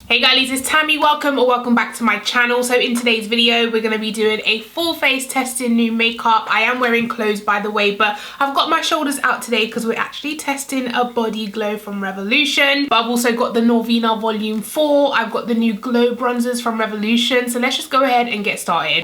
Hey guys, it's Tammy. Welcome back to my channel. So in today's video, we're going to be doing a full face testing new makeup. I am wearing clothes, by the way, but I've got my shoulders out today because we're actually testing a body glow from Revolution. But I've also got the Norvina Volume 4. I've got the new glow bronzers from Revolution. So let's just go ahead and get started.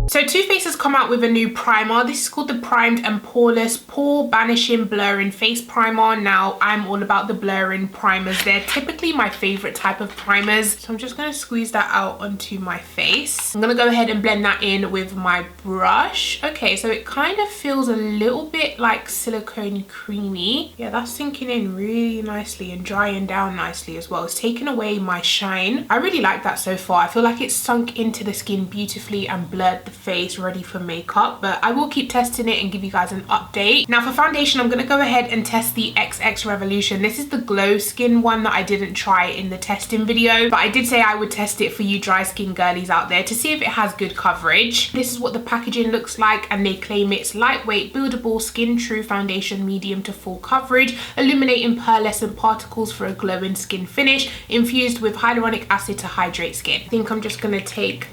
So Too Faced has come out with a new primer. This is called the Primed and Poreless Pore Banishing Blurring Face Primer. Now, I'm all about the blurring primers. They're typically my favorite type of primers. So I'm just going to squeeze that out onto my face. I'm going to go ahead and blend that in with my brush. Okay, so it kind of feels a little bit like silicone creamy. Yeah, that's sinking in really nicely and drying down nicely as well. It's taken away my shine. I really like that so far. I feel like it's sunk into the skin beautifully and blurred the face ready for makeup, but I will keep testing it and give you guys an update. Now for foundation, I'm going to go ahead and test the XX Revolution. This is the glow skin one that I didn't try in the testing video, but I did say I would test it for you dry skin girlies out there to see if it has good coverage. This is what the packaging looks like, and they claim it's lightweight, buildable, skin true foundation, medium to full coverage, illuminating pearlescent particles for a glowing skin finish, infused with hyaluronic acid to hydrate skin. I think I'm just going to take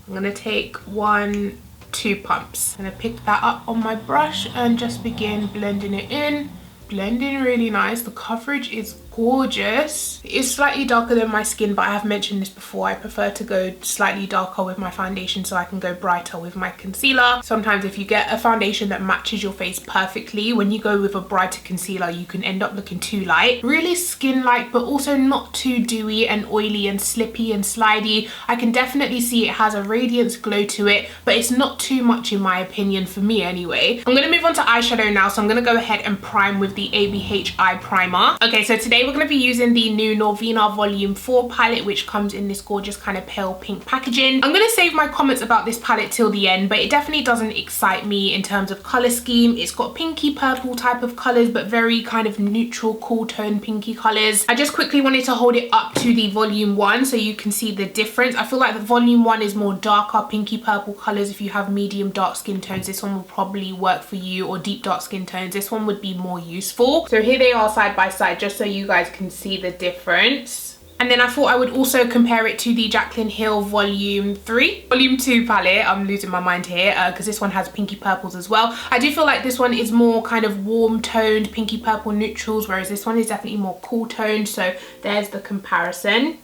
I'm gonna take 2 pumps. I'm gonna pick that up on my brush and just begin blending it in. Blending really nice. The coverage is gorgeous. It is slightly darker than my skin, but I have mentioned this before. I prefer to go slightly darker with my foundation so I can go brighter with my concealer. Sometimes if you get a foundation that matches your face perfectly, when you go with a brighter concealer, you can end up looking too light. Really skin-like, but also not too dewy and oily and slippy and slidey. I can definitely see it has a radiance glow to it, but it's not too much in my opinion, for me anyway. I'm going to move on to eyeshadow now, so I'm going to go ahead and prime with the ABH Eye Primer. Okay, so today we're going to be using the new Norvina Volume 4 palette, which comes in this gorgeous kind of pale pink packaging. I'm going to save my comments about this palette till the end, but it definitely doesn't excite me in terms of color scheme. It's got pinky purple type of colors, but very kind of neutral, cool tone pinky colors. I just quickly wanted to hold it up to the Volume 1 so you can see the difference. I feel like the Volume 1 is more darker pinky purple colors. If you have medium dark skin tones, this one will probably work for you, or deep dark skin tones, this one would be more useful. So here they are side by side, just so you guys can see the difference. And then I thought I would also compare it to the Jaclyn Hill Volume 2 palette. I'm losing my mind here because this one has pinky purples as well. I do feel like this one is more kind of warm toned pinky purple neutrals, whereas this one is definitely more cool toned. So there's the comparison.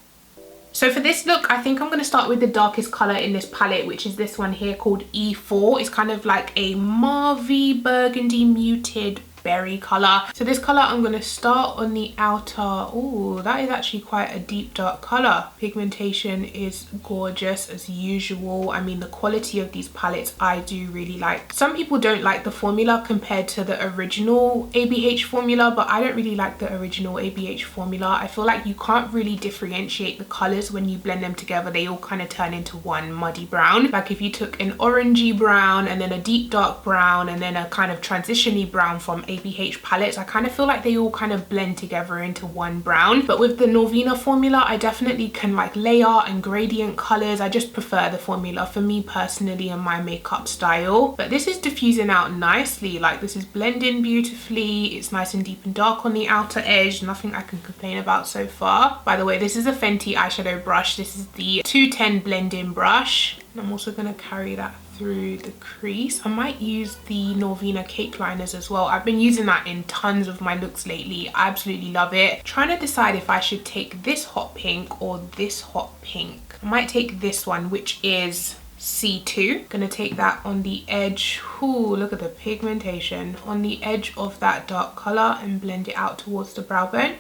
So for this look, I think I'm going to start with the darkest colour in this palette, which is this one here called E4. It's kind of like a mauvey burgundy muted berry color. So this color I'm going to start on the outer. Oh, that is actually quite a deep dark color. Pigmentation is gorgeous as usual. I mean, the quality of these palettes I do really like. Some people don't like the formula compared to the original ABH formula, but I don't really like the original ABH formula. I feel like you can't really differentiate the colors when you blend them together. They all kind of turn into one muddy brown. Like if you took an orangey brown and then a deep dark brown and then a kind of transition-y brown from ABH palettes, I kind of feel like they all kind of blend together into one brown. But with the Norvina formula, I definitely can like layer and gradient colors. I just prefer the formula for me personally and my makeup style. But this is diffusing out nicely. Like this is blending beautifully. It's nice and deep and dark on the outer edge. Nothing I can complain about so far. By the way, this is a Fenty eyeshadow brush. This is the 210 blending brush. And I'm also going to carry that through the crease. I might use the Norvina cake liners as well. I've been using that in tons of my looks lately. I absolutely love it. Trying to decide if I should take this hot pink or this hot pink. I might take this one, which is C2. Gonna take that on the edge. Ooh, look at the pigmentation on the edge of that dark color and blend it out towards the brow bone.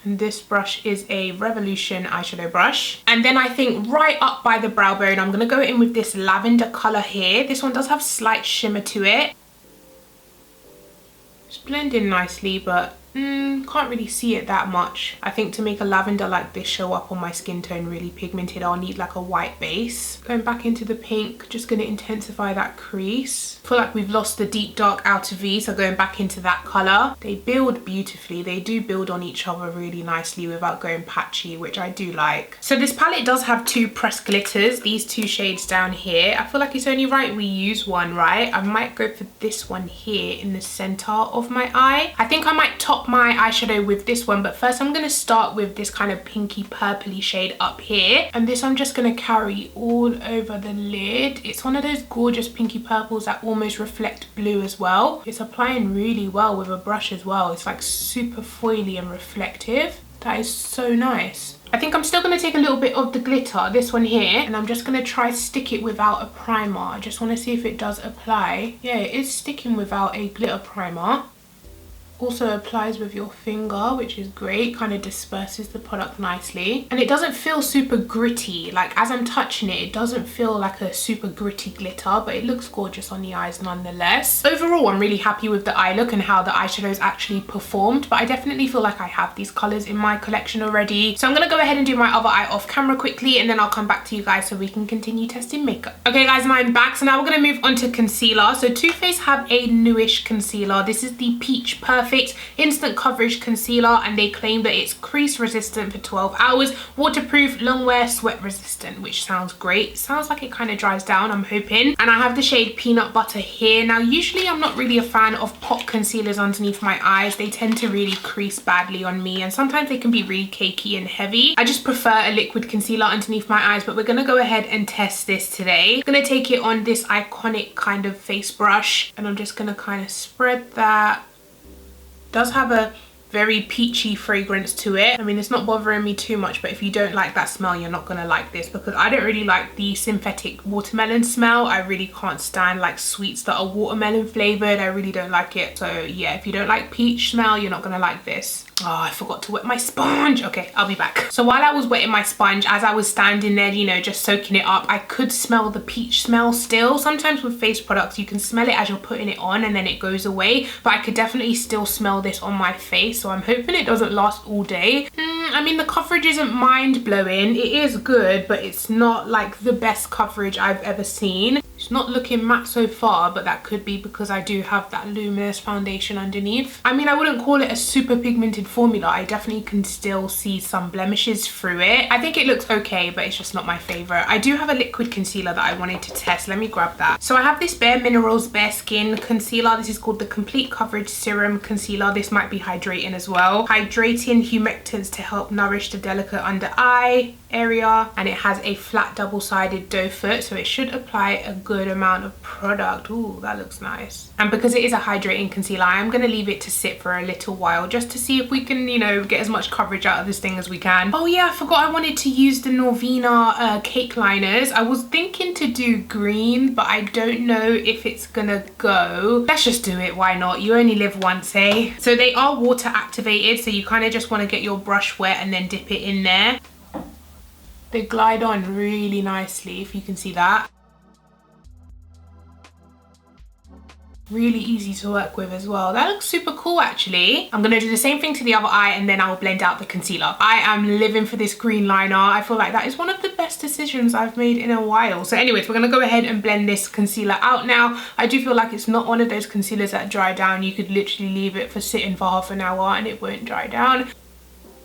And this brush is a Revolution eyeshadow brush. And then I think right up by the brow bone, I'm going to go in with this lavender colour here. This one does have slight shimmer to it. It's blending nicely, but Can't really see it that much. I think to make a lavender like this show up on my skin tone really pigmented, I'll need like a white base. Going back into the pink, just going to intensify that crease. I feel like we've lost the deep dark outer V, so going back into that colour. They build beautifully. They do build on each other really nicely without going patchy, which I do like. So this palette does have two pressed glitters, these two shades down here. I feel like it's only right we use one, right? I might go for this one here in the centre of my eye. I think I might top my eyeshadow with this one, but first I'm going to start with this kind of pinky purpley shade up here, and this I'm just going to carry all over the lid. It's one of those gorgeous pinky purples that almost reflect blue as well. It's applying really well with a brush as well. It's like super foily and reflective. That is so nice. I think I'm still going to take a little bit of the glitter, this one here, and I'm just going to try stick it without a primer. I just want to see if it does apply. Yeah, it is sticking without a glitter primer. Also applies with your finger, which is great, kind of disperses the product nicely, and it doesn't feel super gritty. Like as I'm touching it, it doesn't feel like a super gritty glitter, but it looks gorgeous on the eyes nonetheless. Overall, I'm really happy with the eye look and how the eyeshadows actually performed, but I definitely feel like I have these colors in my collection already. So I'm gonna go ahead and do my other eye off camera quickly, and then I'll come back to you guys so we can continue testing makeup. Okay guys, and I'm back. So now we're gonna move on to concealer. So Too Faced have a newish concealer. This is the Peach Perfect Instant Coverage Concealer, and they claim that it's crease resistant for 12 hours, waterproof, long wear, sweat resistant, which sounds great. Sounds like it kind of dries down, I'm hoping. And I have the shade Peanut Butter here. Now usually I'm not really a fan of pot concealers underneath my eyes. They tend to really crease badly on me, and sometimes they can be really cakey and heavy. I just prefer a liquid concealer underneath my eyes, but we're gonna go ahead and test this today. I'm gonna take it on this iconic kind of face brush, and I'm just gonna kind of spread that. Does have a very peachy fragrance to it. I mean, it's not bothering me too much, but if you don't like that smell, you're not gonna like this, because I don't really like the synthetic watermelon smell. I really can't stand like sweets that are watermelon flavored. I really don't like it. So yeah, if you don't like peach smell, you're not gonna like this. Oh, I forgot to wet my sponge. Okay, I'll be back. So while I was wetting my sponge, as I was standing there, you know, just soaking it up, I could smell the peach smell still. Sometimes with face products, you can smell it as you're putting it on and then it goes away, but I could definitely still smell this on my face. So I'm hoping it doesn't last all day. I mean, the coverage isn't mind-blowing. It is good, but it's not like the best coverage I've ever seen. It's not looking matte so far, but that could be because I do have that luminous foundation underneath. I mean, I wouldn't call it a super pigmented formula. I definitely can still see some blemishes through it. I think it looks okay, but it's just not my favorite. I do have a liquid concealer that I wanted to test. Let me grab that. So I have this Bare Minerals Bare Skin concealer. This is called the Complete Coverage Serum Concealer. This might be hydrating as well. Hydrating humectants to help nourish the delicate under eye area, and it has a flat double-sided doe foot, so it should apply a good amount of product. Ooh, that looks nice. And because it is a hydrating concealer, I am going to leave it to sit for a little while just to see if we can, you know, get as much coverage out of this thing as we can. Oh yeah, I forgot I wanted to use the Norvina cake liners. I was thinking to do green, but I don't know if it's gonna go. Let's just do it, why not? You only live once, eh? So they are water activated, so you kind of just want to get your brush wet and then dip it in there. They glide on really nicely, if you can see that. Really easy to work with as well. That looks super cool actually. I'm gonna do the same thing to the other eye, and then I'll blend out the concealer. I am living for this green liner. I feel like that is one of the best decisions I've made in a while. So anyways, we're gonna go ahead and blend this concealer out now. I do feel like it's not one of those concealers that dry down. You could literally leave it for sitting for half an hour and it won't dry down.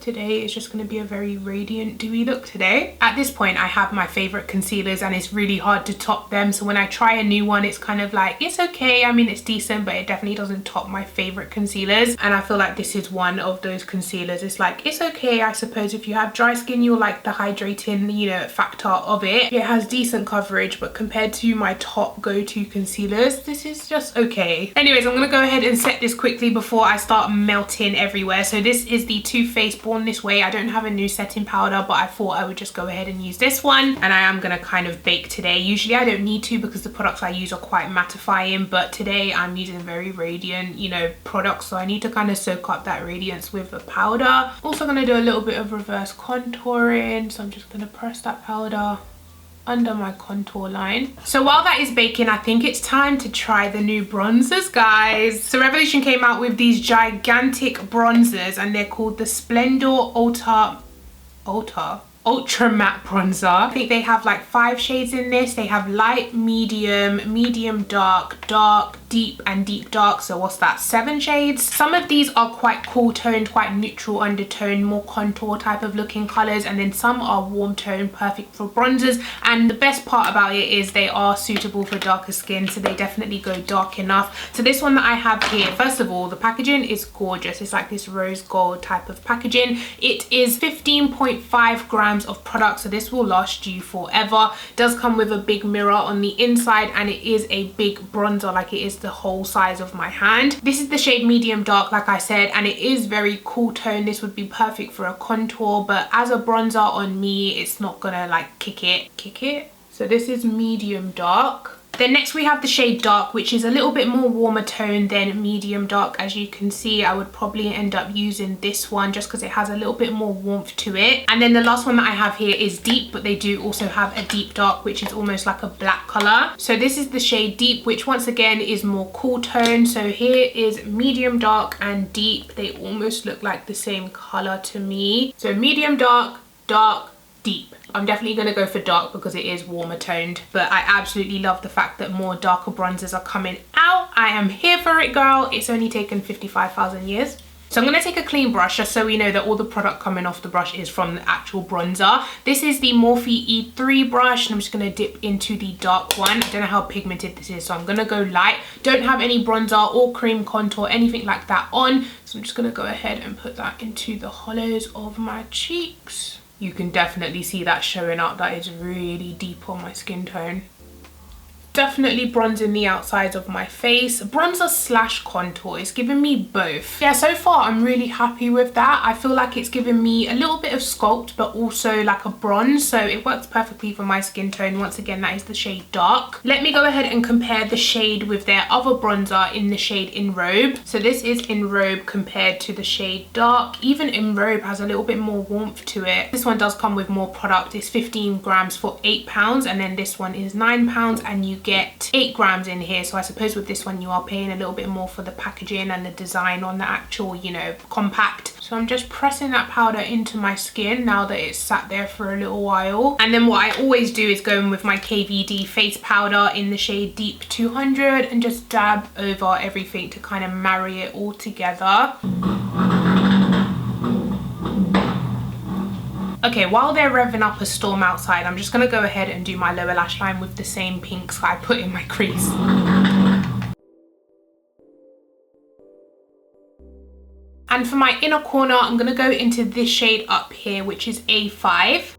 Today is just going to be a very radiant dewy look today. At this point I have my favorite concealers and it's really hard to top them, so when I try a new one it's kind of like, it's okay, I mean it's decent, but it definitely doesn't top my favorite concealers. And I feel like this is one of those concealers. It's like, it's okay, I suppose if you have dry skin you'll like the hydrating, you know, factor of it. It has decent coverage, but compared to my top go-to concealers, this is just okay. Anyways, I'm gonna go ahead and set this quickly before I start melting everywhere. So this is the Too Faced Born This Way. I don't have a new setting powder, but I thought I would just go ahead and use this one, and I am gonna kind of bake today. Usually I don't need to because the products I use are quite mattifying, but today I'm using very radiant, you know, products, so I need to kind of soak up that radiance with the powder. Also gonna do a little bit of reverse contouring, so I'm just gonna press that powder under my contour line. So while that is baking, I think it's time to try the new bronzers, guys. So Revolution came out with these gigantic bronzers, and they're called the Splendor Ultra Matte Bronzer. I think they have like 5 shades in this. They have light, medium dark, dark, deep, and deep dark. So what's that, 7 shades? Some of these are quite cool toned, quite neutral undertone, more contour type of looking colors, and then some are warm tone, perfect for bronzers. And the best part about it is they are suitable for darker skin, so they definitely go dark enough. So this one that I have here, first of all, the packaging is gorgeous. It's like this rose gold type of packaging. It is 15.5 grams of product, so this will last you forever. It does come with a big mirror on the inside, and it is a big bronzer, like it is the whole size of my hand. This is the shade medium dark, like I said, and it is very cool tone. This would be perfect for a contour, but as a bronzer on me, it's not gonna like kick it. So this is medium dark. Then next we have the shade dark, which is a little bit more warmer tone than medium dark. As you can see, I would probably end up using this one just because it has a little bit more warmth to it. And then the last one that I have here is deep, but they do also have a deep dark, which is almost like a black color. So this is the shade deep, which once again is more cool tone. So here is medium dark and deep. They almost look like the same color to me. So medium dark, dark, deep. I'm definitely going to go for dark because it is warmer toned, but I absolutely love the fact that more darker bronzers are coming out. I am here for it, girl. It's only taken 55,000 years. So I'm going to take a clean brush just so we know that all the product coming off the brush is from the actual bronzer. This is the Morphe E3 brush, and I'm just going to dip into the dark one. I don't know how pigmented this is, so I'm going to go light. Don't have any bronzer or cream contour, anything like that on. So I'm just going to go ahead and put that into the hollows of my cheeks. You can definitely see that showing up. That is really deep on my skin tone. Definitely bronzing the outsides of my face. Bronzer slash contour. It's giving me both. Yeah, so far I'm really happy with that. I feel like it's giving me a little bit of sculpt, but also like a bronze. So it works perfectly for my skin tone. Once again, that is the shade dark. Let me go ahead and compare the shade with their other bronzer in the shade In Robe. So this is In Robe compared to the shade dark. Even In Robe has a little bit more warmth to it. This one does come with more product. It's 15 grams for £8, and then this one is £9, and you get 8 grams in here. So I suppose with this one you are paying a little bit more for the packaging and the design on the actual, you know, compact. So I'm just pressing that powder into my skin now that it's sat there for a little while. And then what I always do is go in with my KVD face powder in the shade Deep 200 and just dab over everything to kind of marry it all together. Okay, while they're revving up a storm outside, I'm just going to go ahead and do my lower lash line with the same pinks I put in my crease. And for my inner corner, I'm going to go into this shade up here, which is A5.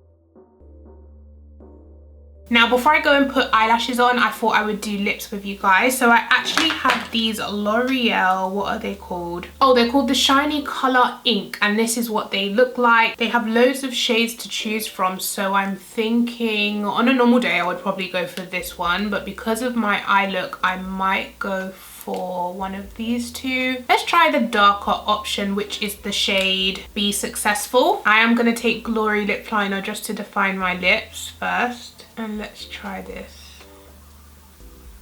Now, before I go and put eyelashes on, I thought I would do lips with you guys. So I actually have these L'Oreal, what are they called? Oh, they're called the Shiny Color Ink, and this is what they look like. They have loads of shades to choose from, so I'm thinking on a normal day I would probably go for this one, but because of my eye look, I might go for one of these two. Let's try the darker option, which is the shade Be Successful. I am going to take Glory Lip Liner just to define my lips first. And let's try this.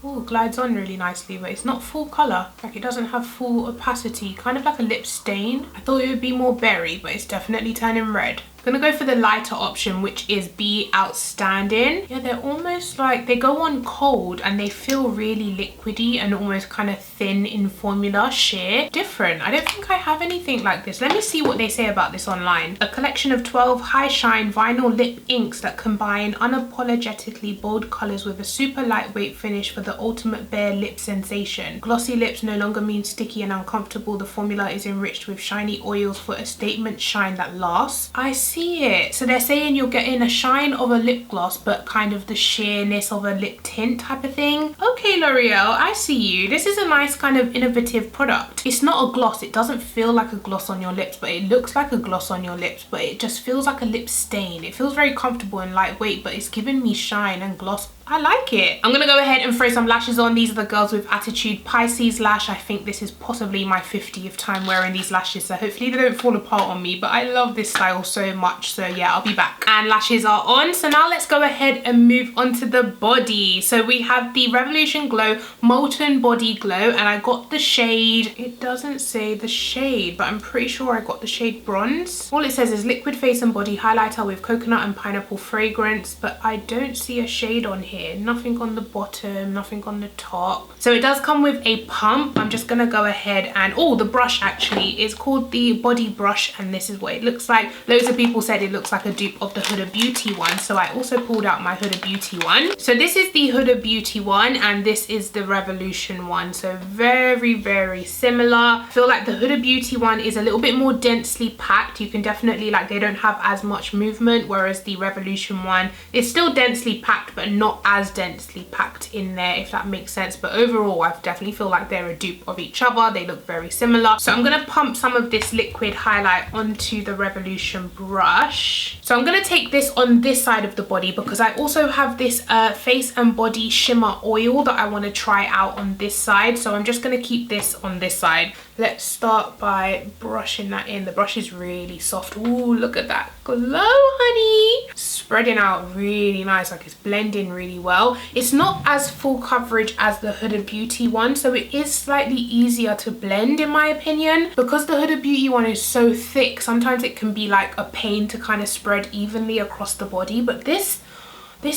Oh, glides on really nicely, but it's not full color. Like, it doesn't have full opacity, kind of like a lip stain. I thought it would be more berry, but it's definitely turning red. I'm gonna go for the lighter option, which is Be Outstanding. Yeah, they're almost like, they go on cold and they feel really liquidy and almost kind of thin in formula, sheer. Different. I don't think I have anything like this. Let me see what they say about this online. A collection of 12 high shine vinyl lip inks that combine unapologetically bold colors with a super lightweight finish for the ultimate bare lip sensation. Glossy lips no longer mean sticky and uncomfortable. The formula is enriched with shiny oils for a statement shine that lasts. I see it. So they're saying you're getting a shine of a lip gloss, but kind of the sheerness of a lip tint type of thing. Okay, L'Oreal, I see you. This is a nice kind of innovative product. It's not a gloss. It doesn't feel like a gloss on your lips, but it looks like a gloss on your lips, but it just feels like a lip stain. It feels very comfortable and lightweight, but it's giving me shine and gloss I like it. I'm gonna go ahead and throw some lashes on. These are the Girls with Attitude Pisces lash. I think this is possibly my 50th time wearing these lashes, so hopefully they don't fall apart on me, but I love this style so much. So yeah, I'll be back. And lashes are on. So now let's go ahead and move on to the body. So we have the Revolution Glow Molten Body Glow, and I got the shade, it doesn't say the shade, but I'm pretty sure I got the shade Bronze. All it says is liquid face and body highlighter with coconut and pineapple fragrance, but I don't see a shade on here. Nothing on the bottom, nothing on the top. So it does come with a pump. I'm just gonna go ahead and, oh, the brush actually is called the Body Brush, and this is what it looks like. Loads of people said it looks like a dupe of the Huda Beauty one, so I also pulled out my Huda Beauty one. So this is the Huda Beauty one, and this is the Revolution one. So very, very similar. I feel like the Huda Beauty one is a little bit more densely packed. You can definitely, like, they don't have as much movement, whereas the Revolution one is still densely packed, but not as densely packed in there, if that makes sense. But overall, I definitely feel like they're a dupe of each other. They look very similar. So I'm gonna pump some of this liquid highlight onto the Revolution brush. So I'm gonna take this on this side of the body because I also have this face and body shimmer oil that I want to try out on this side. So I'm just gonna keep this on this side. Let's start by brushing that in. The brush is really soft. Ooh, look at that glow, honey. Spreading out really nice, like it's blending really well. It's not as full coverage as the Huda Beauty one, so it is slightly easier to blend in my opinion. Because the Huda Beauty one is so thick, sometimes it can be like a pain to kind of spread evenly across the body, but this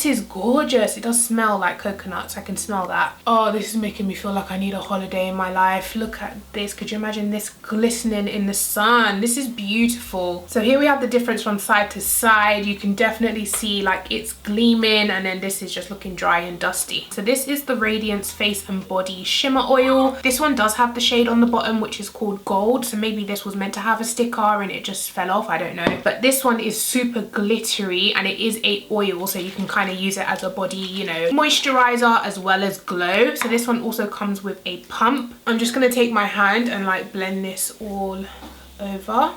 is gorgeous. It does smell like coconuts. I can smell that. Oh, this is making me feel like I need a holiday in my life. Look at this. Could you imagine this glistening in the sun? This is beautiful. So here we have the difference from side to side. You can definitely see like it's gleaming, and then this is just looking dry and dusty. So this is the Radiance Face and Body Shimmer Oil. This one does have the shade on the bottom, which is called Gold. So maybe this was meant to have a sticker and it just fell off. I don't know. But this one is super glittery, and it is a oil, so you can kind of use it as a body, you know, moisturizer as well as glow. So this one also comes with a pump. I'm just going to take my hand and like blend this all over.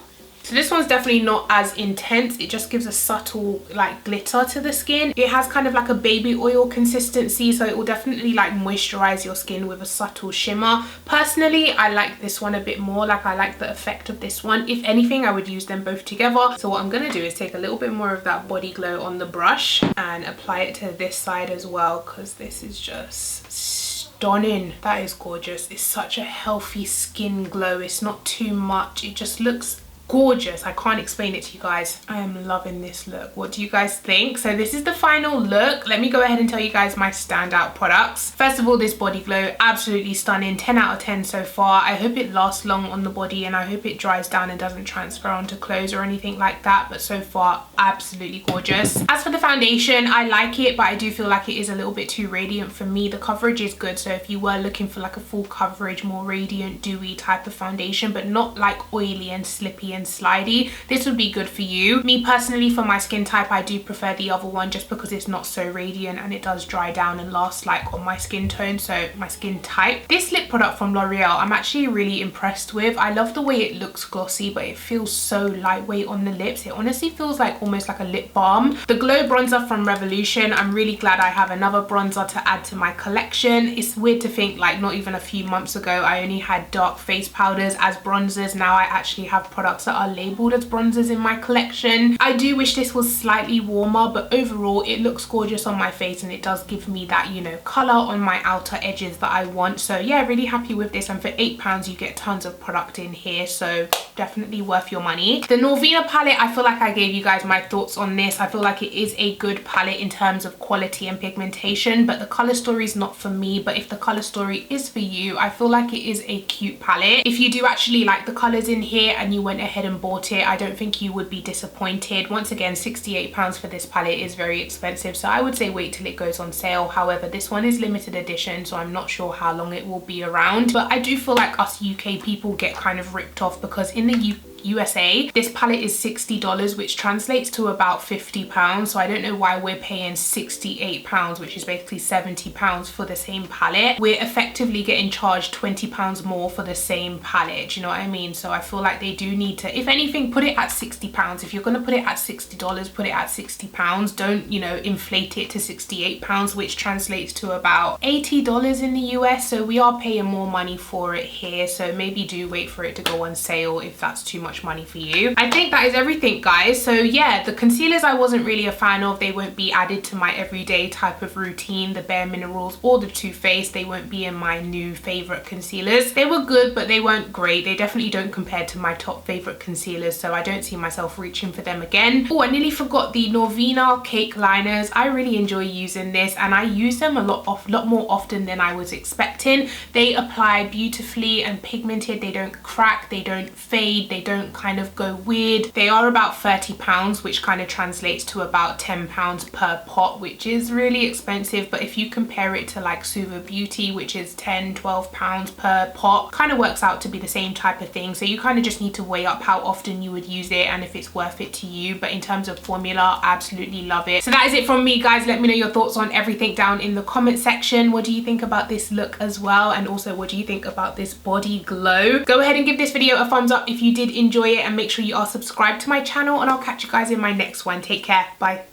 So this one's definitely not as intense. It just gives a subtle like glitter to the skin. It has kind of like a baby oil consistency, so it will definitely like moisturize your skin with a subtle shimmer. Personally, I like this one a bit more. Like I like the effect of this one. If anything, I would use them both together. So what I'm gonna do is take a little bit more of that body glow on the brush and apply it to this side as well, because this is just stunning. That is gorgeous. It's such a healthy skin glow. It's not too much. It just looks gorgeous. I can't explain it to you guys. I am loving this look. What do you guys think? So this is the final look. Let me go ahead and tell you guys my standout products. First of all, this body glow, absolutely stunning. 10 out of 10 so far. I hope it lasts long on the body, and I hope it dries down and doesn't transfer onto clothes or anything like that, but so far absolutely gorgeous. As for the foundation, I like it, but I do feel like it is a little bit too radiant for me. The coverage is good, so if you were looking for like a full coverage, more radiant, dewy type of foundation, but not like oily and slippy and slidey, this would be good for you. Me personally, for my skin type, I do prefer the other one just because it's not so radiant and it does dry down and last like on my skin tone, so my skin type. This lip product from L'Oreal, I'm actually really impressed with. I love the way it looks glossy, but it feels so lightweight on the lips. It honestly feels like almost like a lip balm. The Glow bronzer from Revolution, I'm really glad I have another bronzer to add to my collection. It's weird to think like not even a few months ago I only had dark face powders as bronzers. Now I actually have products that are labeled as bronzers in my collection. I do wish this was slightly warmer, but overall it looks gorgeous on my face and it does give me that, you know, color on my outer edges that I want. So yeah, really happy with this, and for £8 you get tons of product in here, so definitely worth your money. The Norvina palette, I feel like I gave you guys my thoughts on this. I feel like it is a good palette in terms of quality and pigmentation, but the color story is not for me. But if the color story is for you, I feel like it is a cute palette. If you do actually like the colors in here and you went ahead and bought it, I don't think you would be disappointed. Once again, £68 for this palette is very expensive, so I would say wait till it goes on sale. However, this one is limited edition, so I'm not sure how long it will be around, but I do feel like us UK people get kind of ripped off because in the USA. This palette is $60, which translates to about £50. So I don't know why we're paying £68, which is basically £70 for the same palette. We're effectively getting charged £20 more for the same palette. Do you know what I mean? So I feel like they do need to, if anything, put it at £60. If you're going to put it at $60, put it at £60. Don't, you know, inflate it to £68, which translates to about $80 in the US. So we are paying more money for it here. So maybe do wait for it to go on sale if that's too much money for you. I think that is everything, guys. So yeah, the concealers I wasn't really a fan of. They won't be added to my everyday type of routine. The Bare Minerals or the Too Faced, they won't be in my new favorite concealers. They were good, but they weren't great. They definitely don't compare to my top favorite concealers, so I don't see myself reaching for them again. Oh, I nearly forgot the Norvina cake liners. I really enjoy using this, and I use them a lot more often than I was expecting. They apply beautifully and pigmented. They don't crack, they don't fade, they don't kind of go weird. They are about £30, which kind of translates to about £10 per pot, which is really expensive. But if you compare it to like Suva Beauty, which is £10–12 per pot, kind of works out to be the same type of thing. So you kind of just need to weigh up how often you would use it and if it's worth it to you. But in terms of formula, absolutely love it. So that is it from me, guys. Let me know your thoughts on everything down in the comment section. What do you think about this look as well? And also, what do you think about this body glow? Go ahead and give this video a thumbs up if you did enjoy it, and make sure you are subscribed to my channel, and I'll catch you guys in my next one. Take care. Bye.